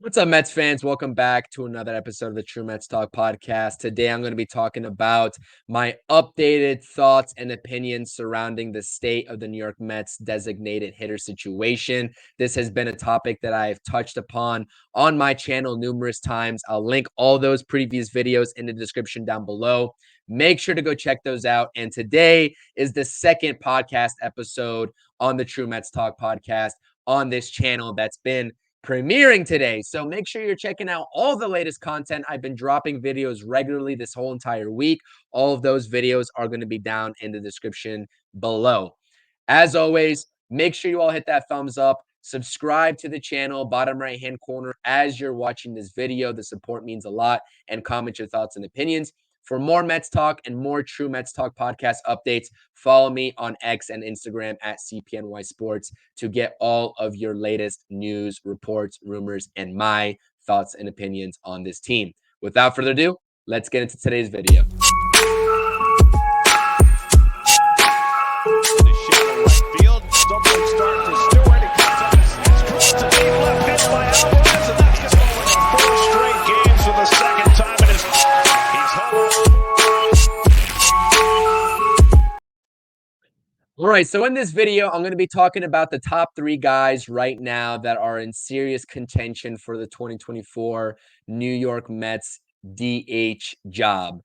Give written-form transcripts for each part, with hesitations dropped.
What's up, Mets fans? Welcome back to another episode of the True Mets Talk podcast. Today, I'm going to be talking about my updated thoughts and opinions surrounding the state of the New York Mets designated hitter situation. This has been a topic that I've touched upon on my channel numerous times. I'll link all those previous videos in the description down below. Make sure to go check those out. And today is the second podcast episode on the True Mets Talk podcast on this channel that's been premiering today. So make sure you're checking out all the latest content. I've been dropping videos regularly this whole entire week. All of those videos are going to be down in the description below. As always, make sure you all hit that thumbs up. Subscribe to the channel, bottom right-hand corner as you're watching this video. The support means a lot. And comment your thoughts and opinions. For more Mets Talk and more True Mets Talk podcast updates, follow me on X and Instagram at CPNYSPORTS to get all of your latest news, reports, rumors, and my thoughts and opinions on this team. Without further ado, let's get into today's video. All right, so in this video, I'm going to be talking about the top 3 guys right now that are in serious contention for the 2024 New York Mets DH job.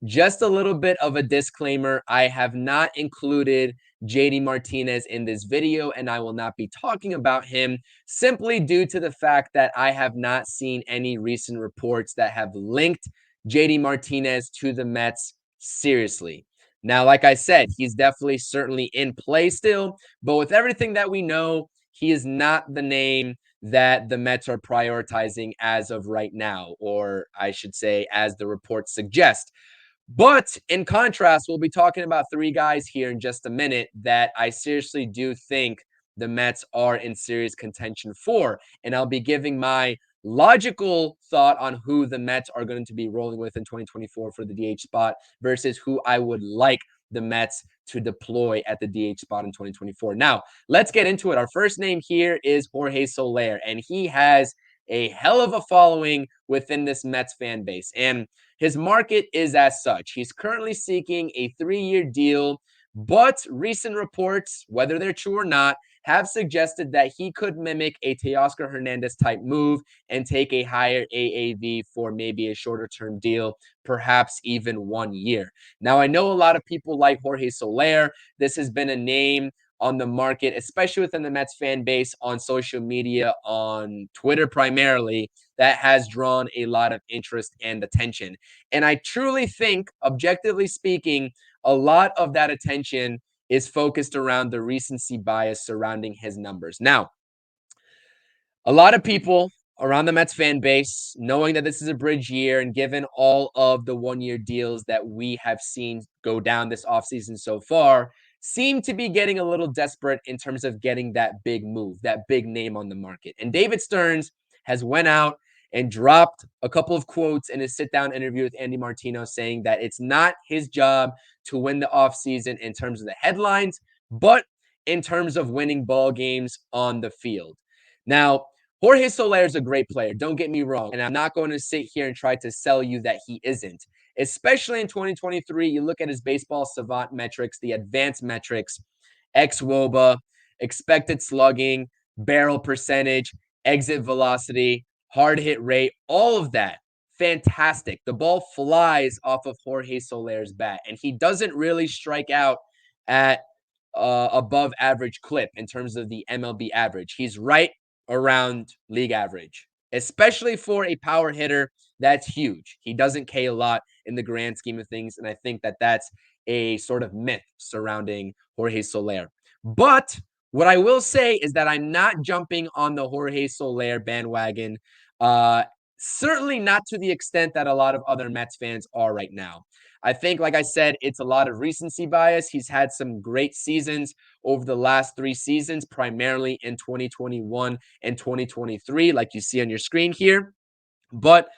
Just a little bit of a disclaimer. I have not included JD Martinez in this video, and I will not be talking about him simply due to the fact that I have not seen any recent reports that have linked JD Martinez to the Mets seriously. Now, like I said, he's definitely certainly in play still, but with everything that we know, he is not the name that the Mets are prioritizing as of right now, or I should say, as the reports suggest. But in contrast, we'll be talking about 3 guys here in just a minute that I seriously do think the Mets are in serious contention for. And I'll be giving my logical thought on who the Mets are going to be rolling with in 2024 for the DH spot versus who I would like the Mets to deploy at the DH spot in 2024. Now, let's get into it. Our first name here is Jorge Soler, and he has a hell of a following within this Mets fan base. And his market is as such. He's currently seeking a 3-year deal, but recent reports, whether they're true or not, have suggested that he could mimic a Teoscar Hernandez type move and take a higher AAV for maybe a shorter term deal, perhaps even 1 year. Now, I know a lot of people like Jorge Soler. This has been a name on the market, especially within the Mets fan base on social media, on Twitter primarily, that has drawn a lot of interest and attention. And I truly think, objectively speaking, a lot of that attention is focused around the recency bias surrounding his numbers. Now, a lot of people around the Mets fan base, knowing that this is a bridge year and given all of the 1-year deals that we have seen go down this offseason so far, seem to be getting a little desperate in terms of getting that big move, that big name on the market. And David Stearns has went out and dropped a couple of quotes in his sit-down interview with Andy Martino saying that it's not his job to win the offseason in terms of the headlines, but in terms of winning ball games on the field. Now, Jorge Soler is a great player. Don't get me wrong. And I'm not going to sit here and try to sell you that he isn't. Especially in 2023, you look at his baseball savant metrics, the advanced metrics, xWOBA, expected slugging, barrel percentage, exit velocity, hard hit rate, all of that. Fantastic. The ball flies off of Jorge Soler's bat, and he doesn't really strike out at above average clip in terms of the MLB average. He's right around league average, especially for a power hitter. That's huge. He doesn't K a lot in the grand scheme of things, and I think that that's a sort of myth surrounding Jorge Soler. But what I will say is that I'm not jumping on the Jorge Soler bandwagon, certainly not to the extent that a lot of other Mets fans are right now. I think, like I said, it's a lot of recency bias. He's had some great seasons over the last 3 seasons, primarily in 2021 and 2023, like you see on your screen here. But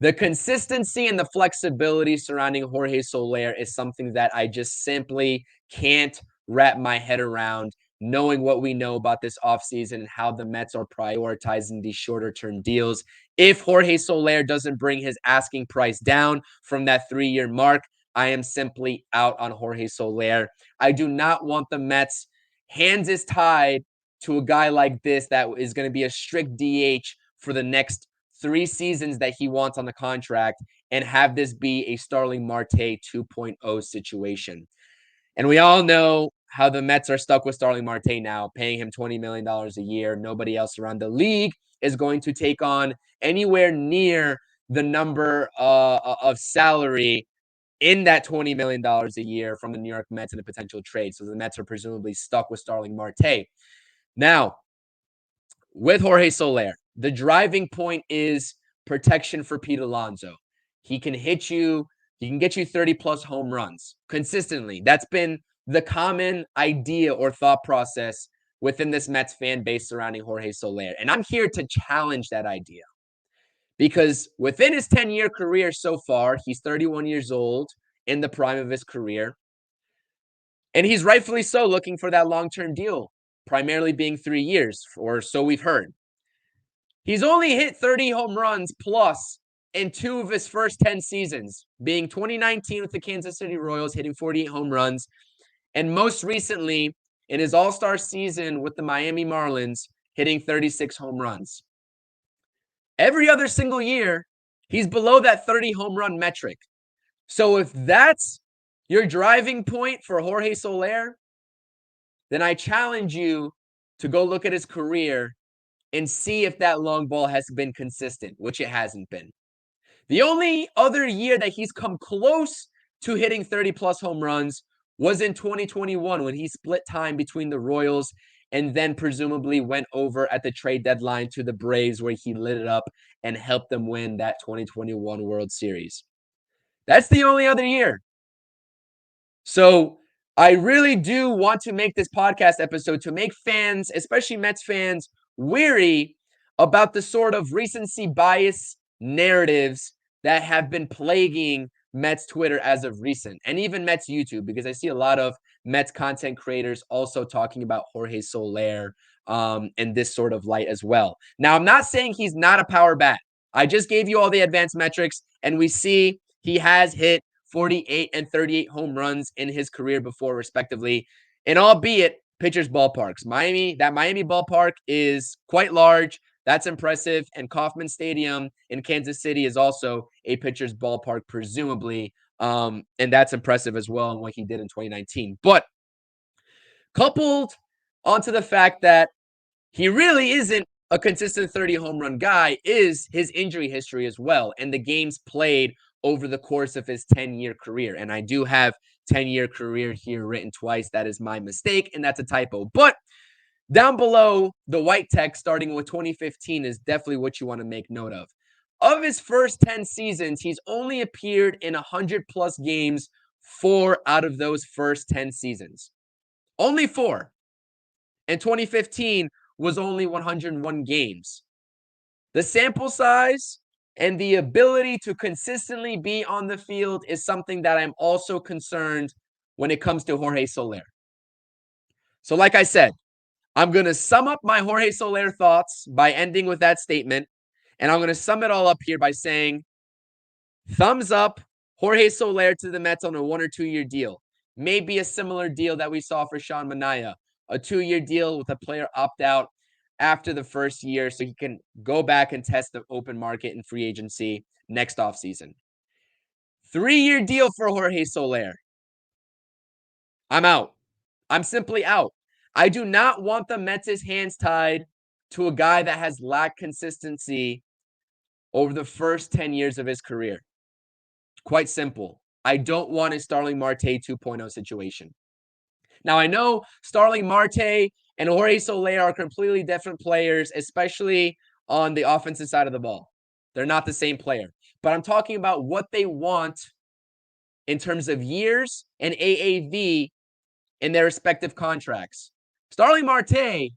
the consistency and the flexibility surrounding Jorge Soler is something that I just simply can't wrap my head around knowing what we know about this offseason and how the Mets are prioritizing these shorter-term deals. If Jorge Soler doesn't bring his asking price down from that 3-year mark, I am simply out on Jorge Soler. I do not want the Mets' hands is tied to a guy like this that is going to be a strict DH for the next 3 seasons that he wants on the contract and have this be a Starling Marte 2.0 situation. And we all know how the Mets are stuck with Starling Marte now, paying him $20 million a year. Nobody else around the league is going to take on anywhere near the number of salary in that $20 million a year from the New York Mets in a potential trade. So the Mets are presumably stuck with Starling Marte. Now, with Jorge Soler, the driving point is protection for Pete Alonso. He can hit you, he can get you 30 plus home runs consistently. That's been the common idea or thought process within this Mets fan base surrounding Jorge Soler. And I'm here to challenge that idea because within his 10-year career so far, he's 31 years old in the prime of his career. And he's rightfully so looking for that long-term deal, primarily being 3 years, or so we've heard. He's only hit 30 home runs plus in 2 of his first 10 seasons, being 2019 with the Kansas City Royals, hitting 48 home runs, and most recently in his All-Star season with the Miami Marlins, hitting 36 home runs. Every other single year, he's below that 30 home run metric. So if that's your driving point for Jorge Soler, then I challenge you to go look at his career and see if that long ball has been consistent, which it hasn't been. The only other year that he's come close to hitting 30 plus home runs was in 2021 when he split time between the Royals and then presumably went over at the trade deadline to the Braves where he lit it up and helped them win that 2021 World Series. That's the only other year. So I really do want to make this podcast episode to make fans, especially Mets fans, weary about the sort of recency bias narratives that have been plaguing Mets Twitter as of recent, and even Mets YouTube, because I see a lot of Mets content creators also talking about Jorge Soler in this sort of light as well. Now, I'm not saying he's not a power bat. I just gave you all the advanced metrics, and we see he has hit 48 and 38 home runs in his career before, respectively, and albeit pitchers' ballparks. That Miami ballpark is quite large. That's impressive. And Kauffman Stadium in Kansas City is also a pitcher's ballpark, presumably. And that's impressive as well in what he did in 2019. But coupled onto the fact that he really isn't a consistent 30 home run guy is his injury history as well, and the games played over the course of his 10-year career. And I do have 10-year career here written twice. That is my mistake, and that's a typo. But down below, the white text starting with 2015 is definitely what you want to make note of. Of his first 10 seasons, he's only appeared in 100-plus games 4 out of those first 10 seasons. Only 4. And 2015 was only 101 games. The sample size and the ability to consistently be on the field is something that I'm also concerned when it comes to Jorge Soler. So like I said, I'm going to sum up my Jorge Soler thoughts by ending with that statement. And I'm going to sum it all up here by saying, thumbs up, Jorge Soler to the Mets on a 1 or 2 year deal. Maybe a similar deal that we saw for Sean Manaea, a 2-year deal with a player opt out after the first year so he can go back and test the open market and free agency next offseason. 3-year deal for Jorge Soler. I'm out. I'm simply out. I do not want the Mets' hands tied to a guy that has lacked consistency over the first 10 years of his career. Quite simple. I don't want a Starling Marte 2.0 situation. Now, I know Starling Marte and Jorge Soler are completely different players, especially on the offensive side of the ball. They're not the same player. But I'm talking about what they want in terms of years and AAV in their respective contracts. Starling Marte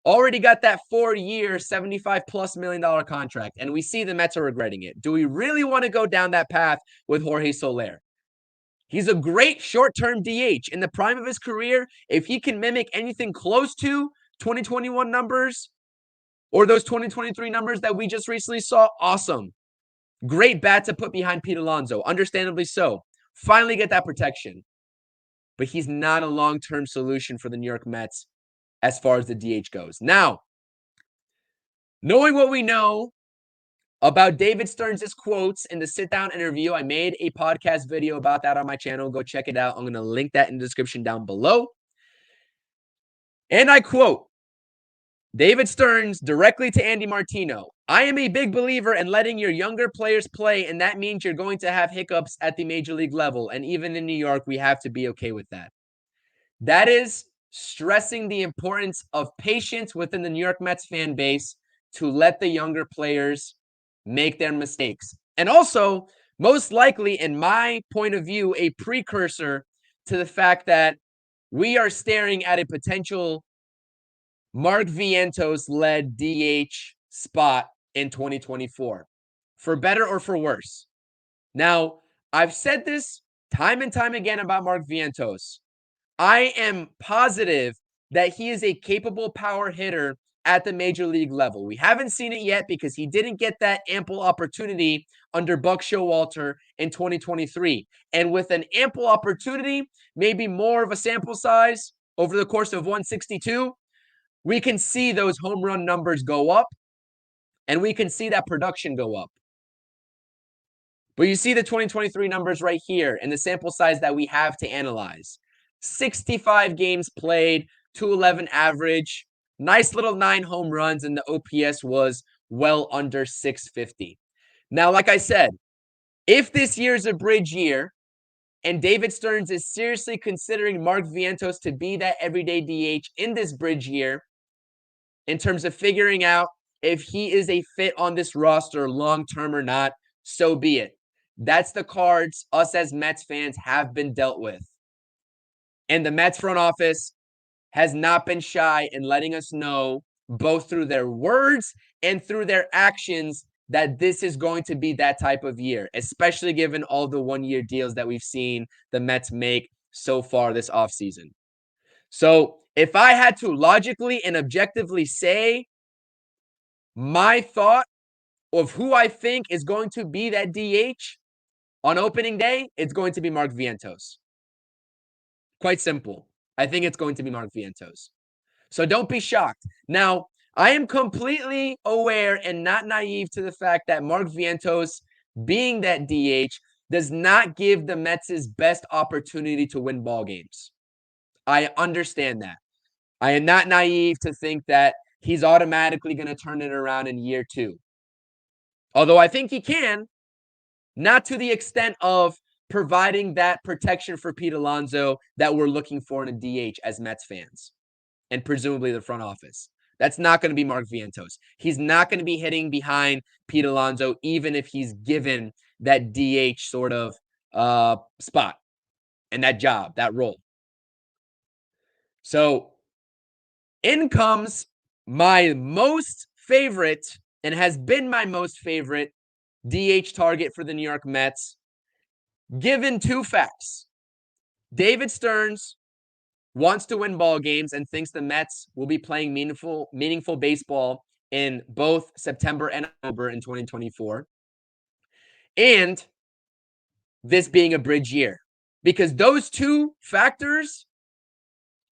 already got that 4-year, $75+ million contract, and we see the Mets are regretting it. Do we really want to go down that path with Jorge Soler? He's a great short-term DH. In the prime of his career, if he can mimic anything close to 2021 numbers or those 2023 numbers that we just recently saw, awesome. Great bat to put behind Pete Alonso, understandably so. Finally get that protection. But he's not a long-term solution for the New York Mets as far as the DH goes. Now, knowing what we know about David Stearns' quotes in the sit-down interview, I made a podcast video about that on my channel. Go check it out. I'm going to link that in the description down below. And I quote David Stearns directly to Andy Martino. I am a big believer in letting your younger players play, and that means you're going to have hiccups at the major league level. And even in New York, we have to be okay with that. That is stressing the importance of patience within the New York Mets fan base to let the younger players make their mistakes. And also, most likely, in my point of view, a precursor to the fact that we are staring at a potential Mark Vientos-led DH spot in 2024, for better or for worse. Now, I've said this time and time again about Mark Vientos. I am positive that he is a capable power hitter at the major league level. We haven't seen it yet because he didn't get that ample opportunity under Buck Showalter in 2023. And with an ample opportunity, maybe more of a sample size over the course of 162, we can see those home run numbers go up and we can see that production go up. But you see the 2023 numbers right here and the sample size that we have to analyze. 65 games played, 211 average, nice little 9 home runs, and the OPS was well under 650. Now, like I said, if this year is a bridge year and David Stearns is seriously considering Mark Vientos to be that everyday DH in this bridge year, in terms of figuring out if he is a fit on this roster long-term or not, so be it. That's the cards us as Mets fans have been dealt with. And the Mets front office has not been shy in letting us know, both through their words and through their actions, that this is going to be that type of year, especially given all the one-year deals that we've seen the Mets make so far this offseason. So if I had to logically and objectively say my thought of who I think is going to be that DH on opening day, it's going to be Mark Vientos. Quite simple. I think it's going to be Mark Vientos. So don't be shocked. Now, I am completely aware and not naive to the fact that Mark Vientos being that DH does not give the Mets' best opportunity to win ball games. I understand that. I am not naive to think that he's automatically going to turn it around in year 2. Although I think he can, not to the extent of providing that protection for Pete Alonso that we're looking for in a DH as Mets fans, and presumably the front office. That's not going to be Mark Vientos. He's not going to be hitting behind Pete Alonso, even if he's given that DH sort of spot and that job, that role. So in comes my most favorite and has been my most favorite DH target for the New York Mets, given 2 facts. David Stearns wants to win ball games and thinks the Mets will be playing meaningful baseball in both September and October in 2024. And this being a bridge year. Because those 2 factors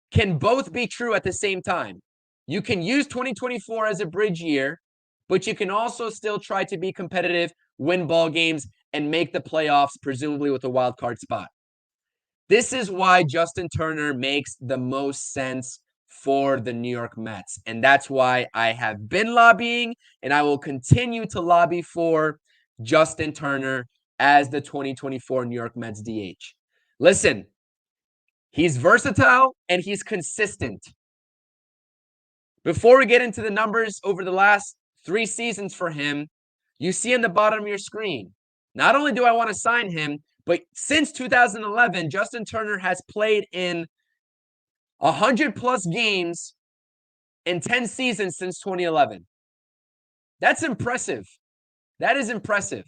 can both be true at the same time. You can use 2024 as a bridge year, but you can also still try to be competitive, win ball games, and make the playoffs, presumably with a wild card spot. This is why Justin Turner makes the most sense for the New York Mets. And that's why I have been lobbying and I will continue to lobby for Justin Turner as the 2024 New York Mets DH. Listen, he's versatile and he's consistent. Before we get into the numbers over the last 3 seasons for him, you see on the bottom of your screen, not only do I want to sign him, but since 2011, Justin Turner has played in 100-plus games in 10 seasons since 2011. That's impressive. That is impressive.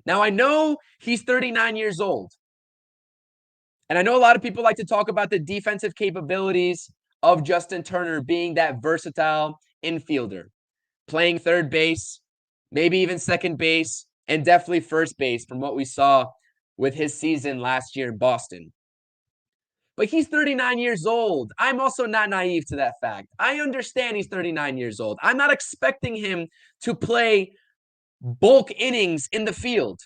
Now, I know he's 39 years old. And I know a lot of people like to talk about the defensive capabilities of Justin Turner being that versatile infielder, playing third base, maybe even second base, and definitely first base from what we saw with his season last year in Boston. But he's 39 years old. I'm also not naive to that fact. I understand he's 39 years old. I'm not expecting him to play bulk innings in the field.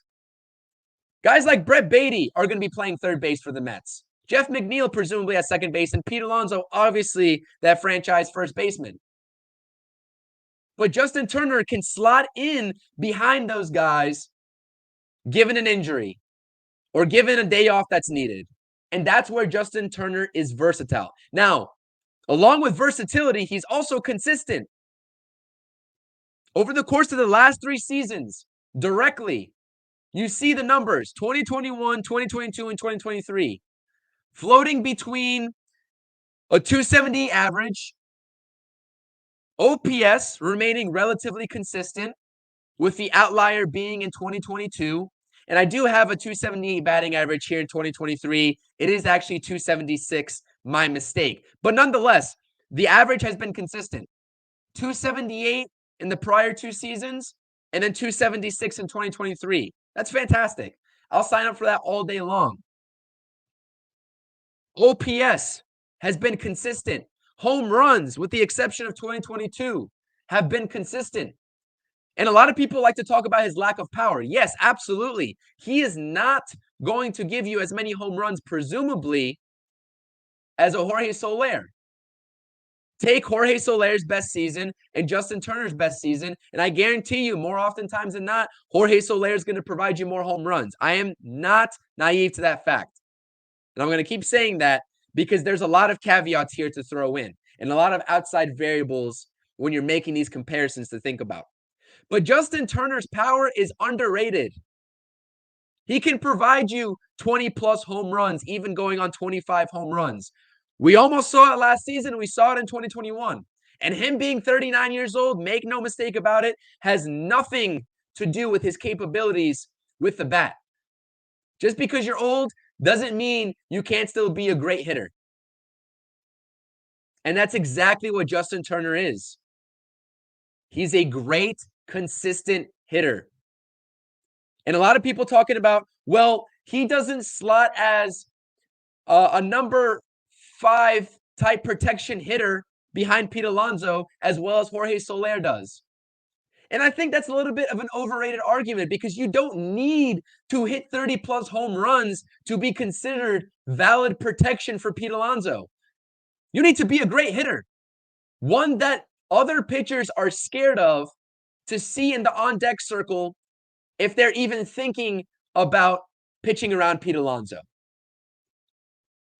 Guys like Brett Beatty are going to be playing third base for the Mets. Jeff McNeil, presumably at second base, and Pete Alonso, obviously that franchise first baseman. But Justin Turner can slot in behind those guys given an injury or given a day off that's needed. And that's where Justin Turner is versatile. Now, along with versatility, he's also consistent. Over the course of the last 3 seasons, directly, you see the numbers 2021, 2022, and 2023, floating between a 270 average, OPS remaining relatively consistent, with the outlier being in 2022. And I do have a 278 batting average here in 2023. It is actually 276, my mistake. But nonetheless, the average has been consistent. 278 in the prior 2 seasons, and then 276 in 2023. That's fantastic. I'll sign up for that all day long. OPS has been consistent. Home runs, with the exception of 2022, have been consistent. And a lot of people like to talk about his lack of power. Yes, absolutely. He is not going to give you as many home runs, presumably, as a Jorge Soler. Take Jorge Soler's best season and Justin Turner's best season, and I guarantee you, more oftentimes than not, Jorge Soler is going to provide you more home runs. I am not naive to that fact. And I'm going to keep saying that because there's a lot of caveats here to throw in and a lot of outside variables when you're making these comparisons to think about. But Justin Turner's power is underrated. He can provide you 20 plus home runs, even going on 25 home runs. We almost saw it last season. We saw it in 2021. And him being 39 years old, make no mistake about it, has nothing to do with his capabilities with the bat. Just because you're old doesn't mean you can't still be a great hitter. And that's exactly what Justin Turner is. He's a great, consistent hitter. And a lot of people talking about, well, he doesn't slot as a number 5 type protection hitter behind Pete Alonso as well as Jorge Soler does. And I think that's a little bit of an overrated argument because you don't need to hit 30 plus home runs to be considered valid protection for Pete Alonso. You need to be a great hitter, one that other pitchers are scared of to see in the on deck circle if they're even thinking about pitching around Pete Alonso.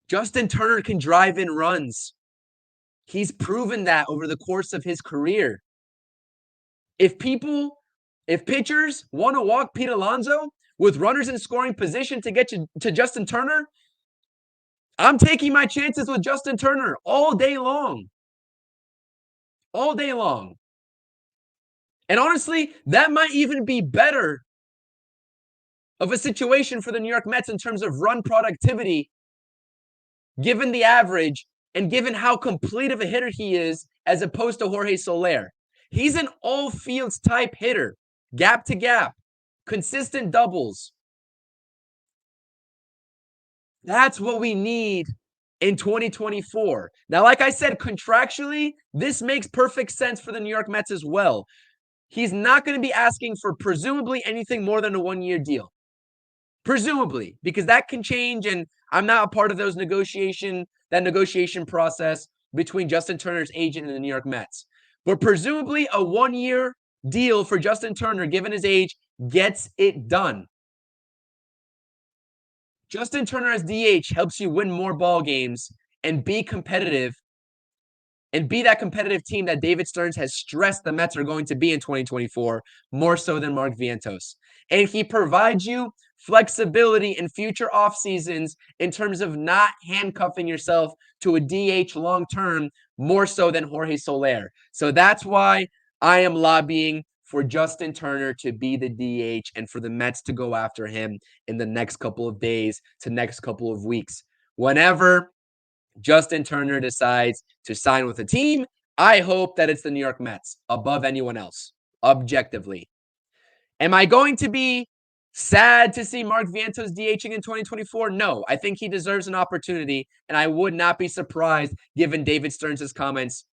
Justin Turner can drive in runs. He's proven that over the course of his career. If pitchers want to walk Pete Alonso with runners in scoring position to get to Justin Turner, I'm taking my chances with Justin Turner all day long. All day long. And honestly, that might even be better of a situation for the New York Mets in terms of run productivity, given the average and given how complete of a hitter he is, as opposed to Jorge Soler. He's an all fields type hitter, gap to gap, consistent doubles. That's what we need in 2024. Now, like I said, contractually, this makes perfect sense for the New York Mets as well. He's not going to be asking for presumably anything more than a 1-year deal. Presumably, because that can change, and I'm not a part of that negotiation process between Justin Turner's agent and the New York Mets. But presumably a 1-year deal for Justin Turner, given his age, gets it done. Justin Turner as DH helps you win more ball games and be competitive and be that competitive team that David Stearns has stressed the Mets are going to be in 2024, more so than Mark Vientos. And he provides you flexibility in future off seasons in terms of not handcuffing yourself to a DH long term, more so than Jorge Soler. So that's why I am lobbying for Justin Turner to be the DH and for the Mets to go after him in the next couple of days to next couple of weeks. whenever Justin Turner decides to sign with a team, I hope that it's the New York Mets above anyone else, objectively. Am I going to be sad to see Mark Vientos DHing in 2024? No, I think he deserves an opportunity, and I would not be surprised given David Stearns' comments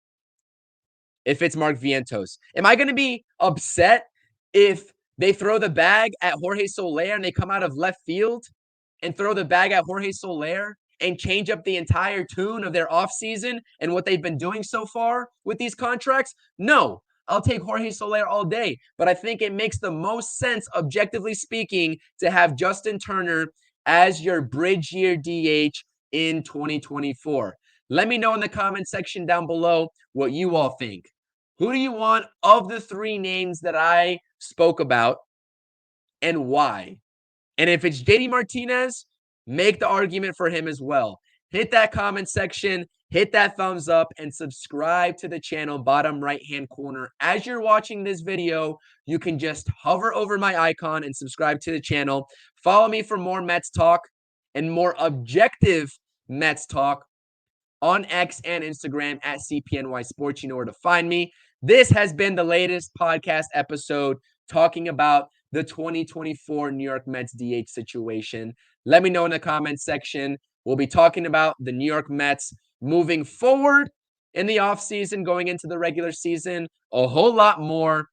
if it's Mark Vientos. Am I going to be upset if they throw the bag at Jorge Soler and they come out of left field and throw the bag at Jorge Soler and change up the entire tune of their offseason and what they've been doing so far with these contracts? No. I'll take Jorge Soler all day, but I think it makes the most sense, objectively speaking, to have Justin Turner as your bridge year DH in 2024. Let me know in the comment section down below what you all think. Who do you want of the three names that I spoke about and why? And if it's JD Martinez, make the argument for him as well. Hit that comment section, hit that thumbs up, and subscribe to the channel, bottom right-hand corner. As you're watching this video, you can just hover over my icon and subscribe to the channel. Follow me for more Mets talk and more objective Mets talk on X and Instagram at CPNYSPORTS. You know where to find me. This has been the latest podcast episode talking about the 2024 New York Mets DH situation. Let me know in the comments section. We'll be talking about the New York Mets moving forward in the offseason, going into the regular season, a whole lot more.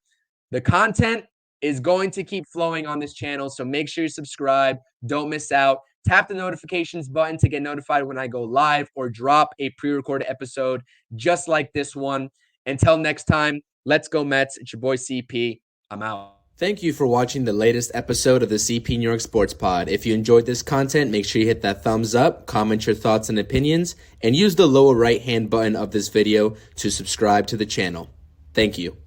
The content is going to keep flowing on this channel, so make sure you subscribe. Don't miss out. Tap the notifications button to get notified when I go live or drop a pre-recorded episode just like this one. Until next time, let's go Mets. It's your boy CP. I'm out. Thank you for watching the latest episode of the CP New York Sports Pod. If you enjoyed this content, make sure you hit that thumbs up, comment your thoughts and opinions, and use the lower right-hand button of this video to subscribe to the channel. Thank you.